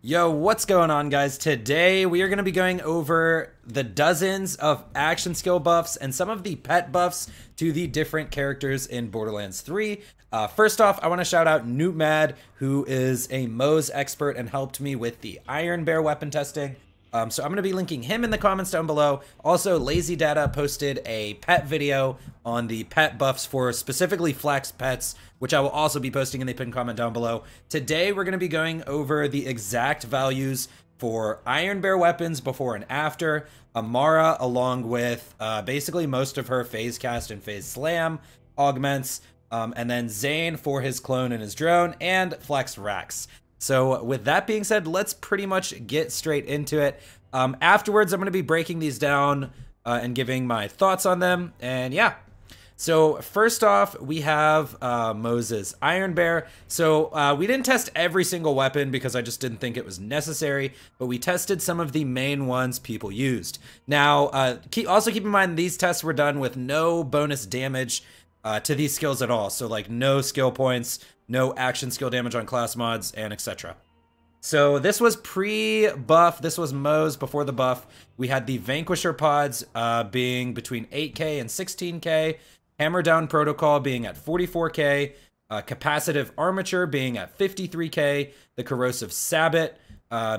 Yo, what's going on, guys? Today we are going to be going over the dozens of action skill buffs and some of the pet buffs to the different characters in Borderlands 3. First off, I want to shout out Newtmad, who is a Moze expert and helped me with the Iron Bear weapon testing. So I'm going to be linking him in the comments down below. Also, Lazy Data posted a pet video on the pet buffs for specifically Flak's pets, which I will also be posting in the pinned comment down below. Today, we're going to be going over the exact values for Iron Bear weapons before and after, Amara, along with basically most of her phase cast and phase slam augments, and then Zane for his clone and his drone, and Flak's racks. So with that being said, let's pretty much get straight into it. Afterwards, I'm going to be breaking these down and giving my thoughts on them. And yeah, so first off, we have Moze's Iron Bear. So we didn't test every single weapon because I just didn't think it was necessary, but we tested some of the main ones people used. Now, also keep in mind these tests were done with no bonus damage to these skills at all. So like no skill points, no action skill damage on class mods, and etc. So this was pre-buff. This was Moze before the buff. We had the Vanquisher pods being between 8k and 16k. Hammer Down Protocol being at 44k. Capacitive Armature being at 53k. The Corrosive Sabot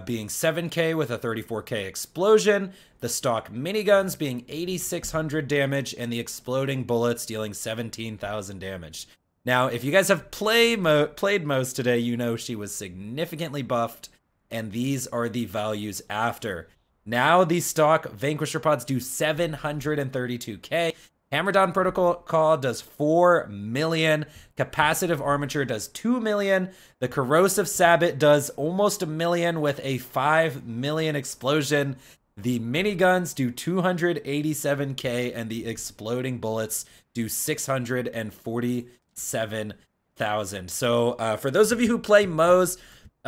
being 7k with a 34k explosion. The stock miniguns being 8,600 damage. And the exploding bullets dealing 17,000 damage. Now, if you guys have played Moze today, you know she was significantly buffed, and these are the values after. Now, the stock Vanquisher pods do 732k. Hammer Down Protocol does 4 million. Capacitive Armature does 2 million. The Corrosive Sabot does almost 1 million with a 5 million explosion. The miniguns do 287k, and the exploding bullets do 647,000. So for those of you who play Moze,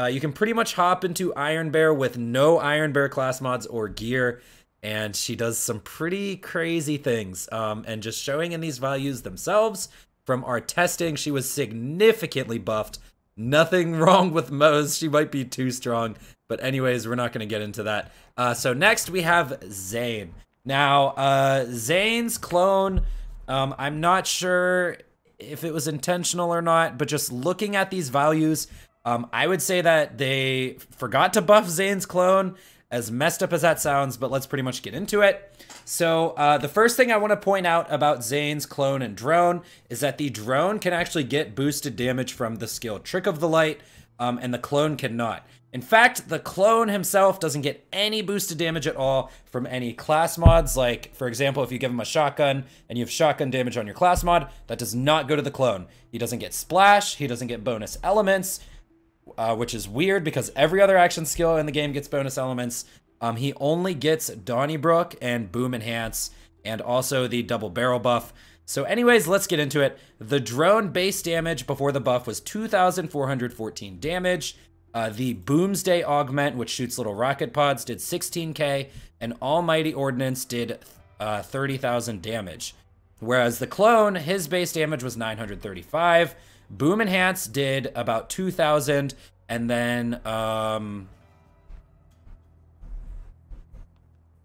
you can pretty much hop into Iron Bear with no Iron Bear class mods or gear, and she does some pretty crazy things. And just showing in these values themselves, from our testing, she was significantly buffed. Nothing wrong with Moze. She might be too strong. But anyways, we're not going to get into that. So next we have Zane. Now, Zane's clone, I'm not sure if it was intentional or not, but just looking at these values, I would say that they forgot to buff Zane's clone, as messed up as that sounds, but let's pretty much get into it. So the first thing I want to point out about Zane's clone and drone is that the drone can actually get boosted damage from the skill Trick of the Light, and the clone cannot. In fact, the clone himself doesn't get any boosted damage at all from any class mods. Like, for example, if you give him a shotgun and you have shotgun damage on your class mod, that does not go to the clone. He doesn't get splash, he doesn't get bonus elements, which is weird because every other action skill in the game gets bonus elements. He only gets Donnybrook and Boom Enhance, and also the double barrel buff. So anyways, let's get into it. The drone base damage before the buff was 2,414 damage. The Boomsday Augment, which shoots little rocket pods, did 16k, and Almighty Ordinance did 30,000 damage. Whereas the clone, his base damage was 935. Boom Enhance did about 2,000, and then all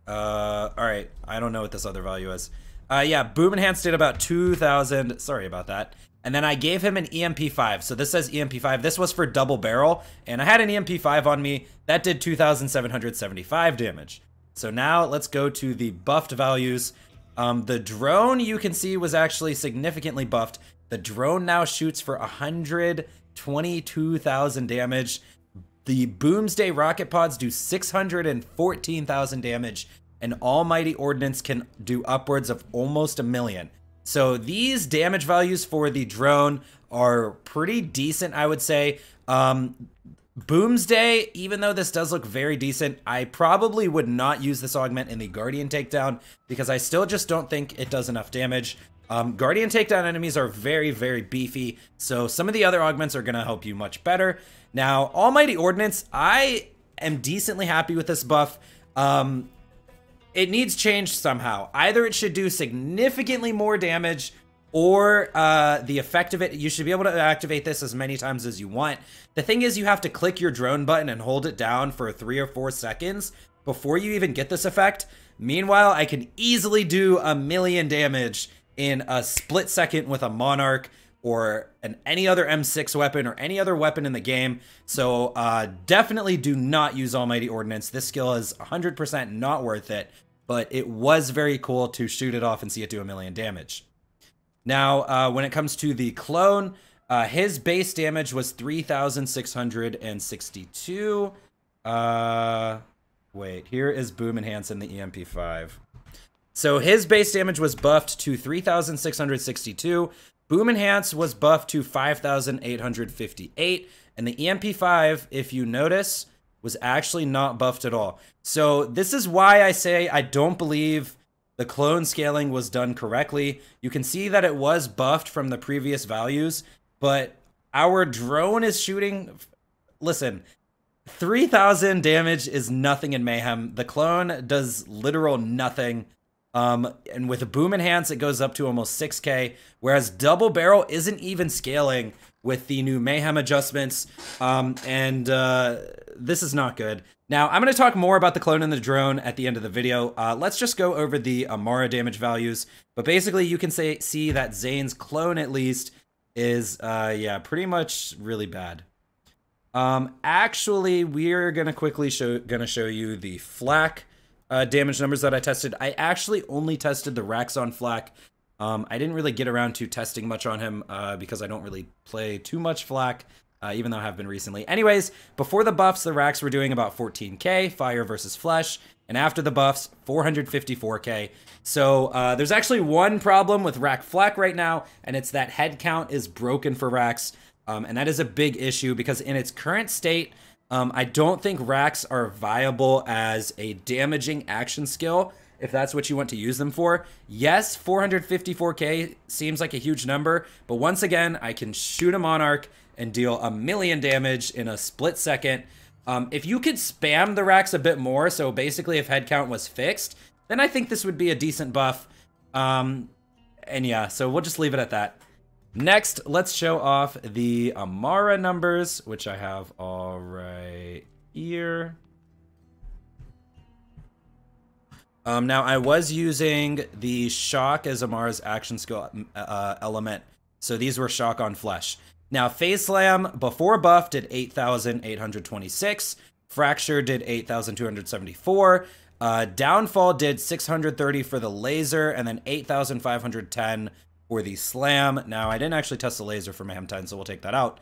right, I don't know what this other value is. Yeah, Boom Enhance did about 2,000. Sorry about that. And then I gave him an EMP5. So this says EMP5. This was for double barrel. And I had an EMP5 on me. That did 2,775 damage. So now let's go to the buffed values. The drone, you can see, was actually significantly buffed. The drone now shoots for 122,000 damage. The Boomsday rocket pods do 614,000 damage. And Almighty Ordinance can do upwards of almost 1 million. So these damage values for the drone are pretty decent, I would say. Boomsday, even though this does look very decent, I probably would not use this augment in the Guardian takedown because I still just don't think it does enough damage. Guardian takedown enemies are very, very beefy, so some of the other augments are going to help you much better. Now, Almighty Ordinance, I am decently happy with this buff. It needs change somehow. Either it should do significantly more damage or the effect of it. You should be able to activate this as many times as you want. The thing is, you have to click your drone button and hold it down for 3 or 4 seconds before you even get this effect. Meanwhile, I can easily do 1,000,000 damage in a split second with a Monarch or any other M6 weapon or any other weapon in the game. So definitely do not use Almighty Ordinance. This skill is 100% not worth it, but it was very cool to shoot it off and see it do 1,000,000 damage. Now, when it comes to the clone, his base damage was 3,662. Wait, here is Boom Enhance in the EMP5. So his base damage was buffed to 3,662. Boom Enhance was buffed to 5,858. And the EMP5, if you notice, was actually not buffed at all. So this is why I say I don't believe the clone scaling was done correctly. You can see that it was buffed from the previous values, but our drone is shooting... Listen, 3,000 damage is nothing in Mayhem. The clone does literal nothing. And with a Boom Enhance, it goes up to almost 6k, whereas Double Barrel isn't even scaling with the new Mayhem adjustments, this is not good. Now, I'm going to talk more about the clone and the drone at the end of the video. Let's just go over the Amara damage values, but basically you can see that Zane's clone, at least, is, yeah, pretty much really bad. Actually, we're going to quickly show you the Flak damage numbers that I tested. I actually only tested the racks on Flak. I didn't really get around to testing much on him because I don't really play too much Flak, even though I have been recently. Anyways, before the buffs, the racks were doing about 14k, fire versus flesh, and after the buffs, 454k. So there's actually one problem with rack Flak right now, and it's that head count is broken for racks, and that is a big issue because in its current state, I don't think racks are viable as a damaging action skill, if that's what you want to use them for. Yes, 454k seems like a huge number, but once again, I can shoot a Monarch and deal 1,000,000 damage in a split second. If you could spam the racks a bit more, so basically if head count was fixed, then I think this would be a decent buff. And yeah, so we'll just leave it at that. Next, let's show off the Amara numbers, which I have all right here. Now, I was using the Shock as Amara's action skill element, so these were Shock on Flesh. Now, Phase Slam, before buff, did 8,826. Fracture did 8,274. Downfall did 630 for the laser, and then 8,510 for the slam. Now, I didn't actually test the laser for Mayhem 10, so we'll take that out.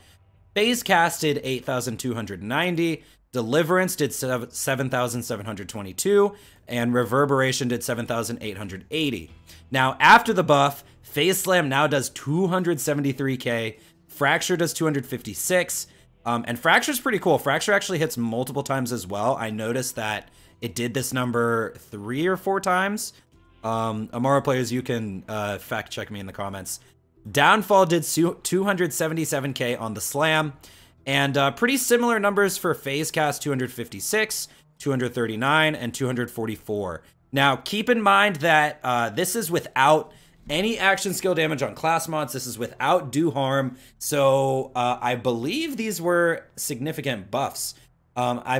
Phase Cast did 8,290. Deliverance did 7,722. And Reverberation did 7,880. Now, after the buff, Phase Slam now does 273k. Fracture does 256. And Fracture's pretty cool. Fracture actually hits multiple times as well. I noticed that it did this number 3 or 4 times. Amara players, you can fact check me in the comments. Downfall did 277k on the slam, and pretty similar numbers for Phase Cast, 256, 239, and 244. Now, keep in mind that this is without any action skill damage on class mods. This is without do harm, so I believe these were significant buffs. I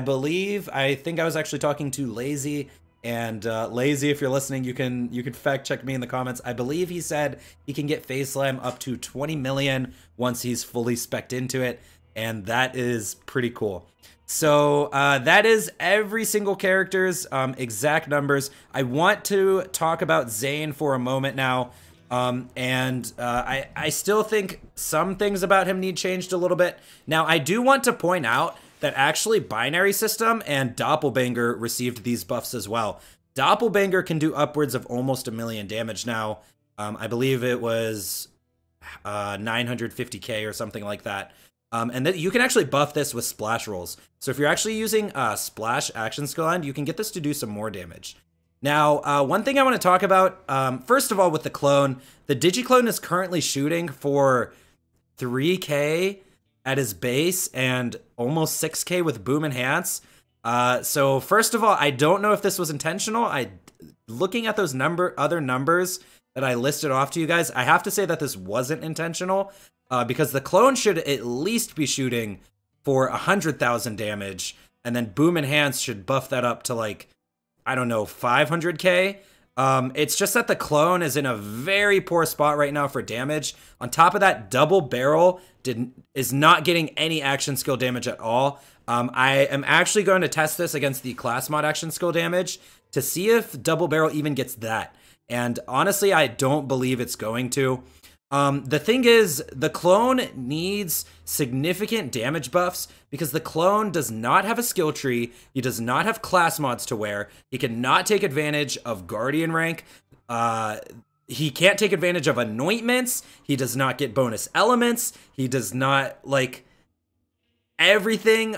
think I was actually talking to Lazy. And Lazy, if you're listening, you can fact check me in the comments. I believe he said he can get Phase Slam up to 20 million once he's fully spec'd into it, and that is pretty cool. So that is every single character's exact numbers. I want to talk about Zayn for a moment now, I still think some things about him need changed a little bit. Now, I do want to point out that actually Binary System and Doppelganger received these buffs as well. Doppelganger can do upwards of almost 1,000,000 damage now. I believe it was 950k or something like that. And you can actually buff this with splash rolls. So if you're actually using splash action skill end, you can get this to do some more damage. Now, one thing I want to talk about, first of all, with the clone, the Digiclone is currently shooting for 3k at his base and almost 6k with Boom Enhance. So first of all, I don't know if this was intentional. Looking at those other numbers, that I listed off to you guys, I have to say that this wasn't intentional, because the clone should at least be shooting for 100,000 damage, and then Boom Enhance should buff that up to like, I don't know, 500k. It's just that the clone is in a very poor spot right now for damage. On top of that, Double Barrel is not getting any action skill damage at all. I am actually going to test this against the class mod action skill damage to see if Double Barrel even gets that. And honestly, I don't believe it's going to. The thing is, the clone needs significant damage buffs because the clone does not have a skill tree. He does not have class mods to wear. He cannot take advantage of Guardian rank. He can't take advantage of anointments. He does not get bonus elements. He does not, like, everything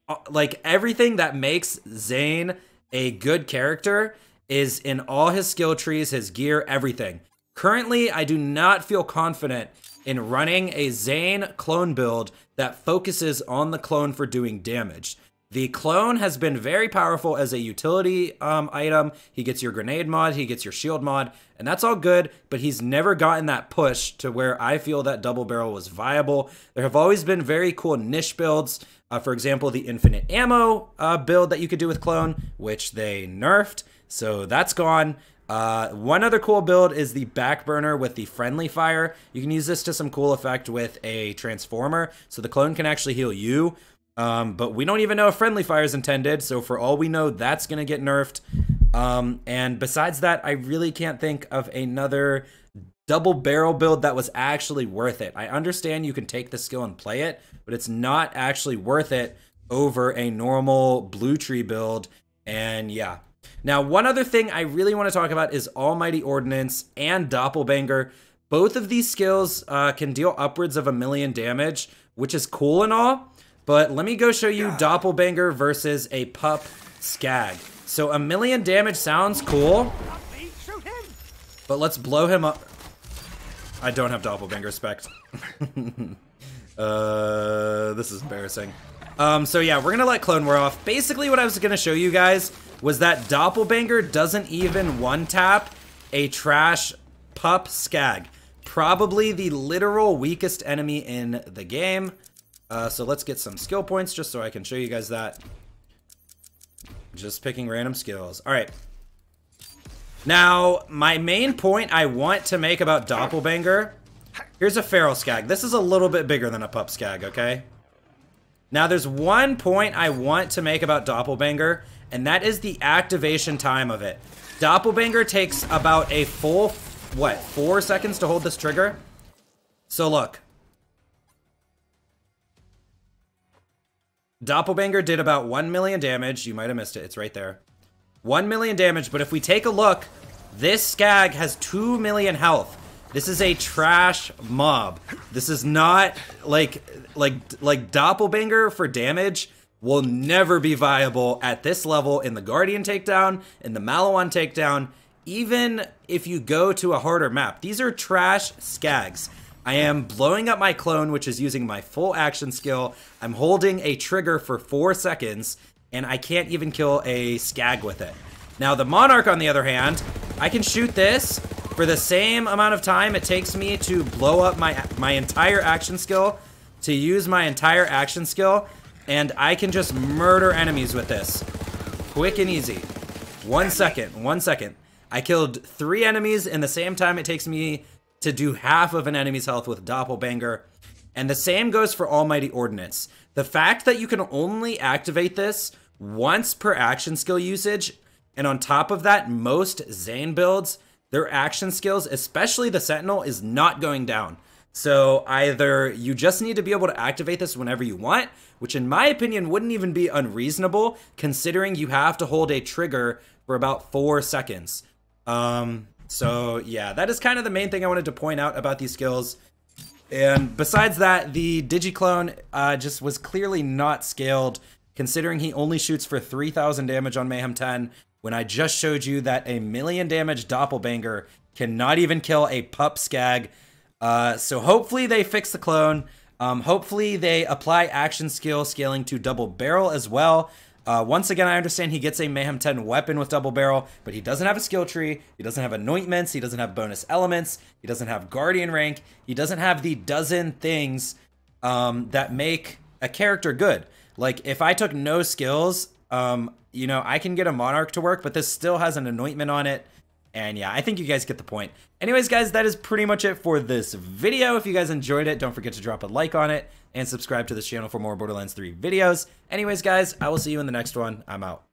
that makes Zayn a good character is in all his skill trees, his gear, everything. Currently, I do not feel confident in running a Zayn clone build that focuses on the clone for doing damage. The clone has been very powerful as a utility item. He gets your grenade mod, he gets your shield mod, and that's all good, but he's never gotten that push to where I feel that Double Barrel was viable. There have always been very cool niche builds. For example, the infinite ammo build that you could do with clone, which they nerfed, so that's gone. One other cool build is the backburner with the friendly fire. You can use this to some cool effect with a transformer, so the clone can actually heal you. But we don't even know if friendly fire is intended, so for all we know, that's going to get nerfed. And besides that, I really can't think of another double barrel build that was actually worth it. I understand you can take the skill and play it, but it's not actually worth it over a normal blue tree build. And yeah. Now, one other thing I really want to talk about is Almighty Ordinance and Doppelganger. Both of these skills can deal upwards of 1,000,000 damage, which is cool and all. But let me go show you Doppelganger versus a pup skag. So 1,000,000 damage sounds cool, but let's blow him up. I don't have Doppelganger spec. This is embarrassing. So yeah, we're gonna let clone wear off. Basically what I was gonna show you guys was that Doppelganger doesn't even one-tap a trash pup skag. Probably the literal weakest enemy in the game. So let's get some skill points just so I can show you guys that. Just picking random skills. All right. Now, my main point I want to make about Doppelganger, here's a feral skag. This is a little bit bigger than a pup skag, okay? Now, there's one point I want to make about Doppelganger, and that is the activation time of it. Doppelganger takes about a full, 4 seconds to hold this trigger? So look. Doppelganger did about 1,000,000 damage. You might have missed it. It's right there. 1,000,000 damage, but if we take a look, this skag has 2,000,000 health. This is a trash mob. This is not like Doppelganger for damage will never be viable at this level in the Guardian takedown, in the Maliwan takedown, even if you go to a harder map. These are trash skags. I am blowing up my clone, which is using my full action skill. I'm holding a trigger for 4 seconds, and I can't even kill a skag with it. Now, the Monarch, on the other hand, I can shoot this for the same amount of time it takes me to blow up my entire action skill, to use my entire action skill, and I can just murder enemies with this. Quick and easy. 1 second, 1 second. I killed 3 enemies in the same time it takes me to do half of an enemy's health with Doppelganger. And the same goes for Almighty Ordinance. The fact that you can only activate this once per action skill usage, and on top of that, most Zayn builds, their action skills, especially the Sentinel, is not going down. So either you just need to be able to activate this whenever you want, which in my opinion wouldn't even be unreasonable, considering you have to hold a trigger for about 4 seconds. So yeah, that is kind of the main thing I wanted to point out about these skills. And besides that, the Digiclone just was clearly not scaled, considering he only shoots for 3,000 damage on Mayhem 10, when I just showed you that a 1,000,000 damage Doppelganger cannot even kill a pup skag. So hopefully they fix the clone. Hopefully they apply action skill scaling to double barrel as well. Once again, I understand he gets a Mayhem 10 weapon with double barrel, but he doesn't have a skill tree, he doesn't have anointments, he doesn't have bonus elements, he doesn't have guardian rank, he doesn't have the dozen things that make a character good. Like, if I took no skills, you know, I can get a Monarch to work, but this still has an anointment on it. And yeah, I think you guys get the point. Anyways, guys, that is pretty much it for this video. If you guys enjoyed it, don't forget to drop a like on it and subscribe to this channel for more Borderlands 3 videos. Anyways, guys, I will see you in the next one. I'm out.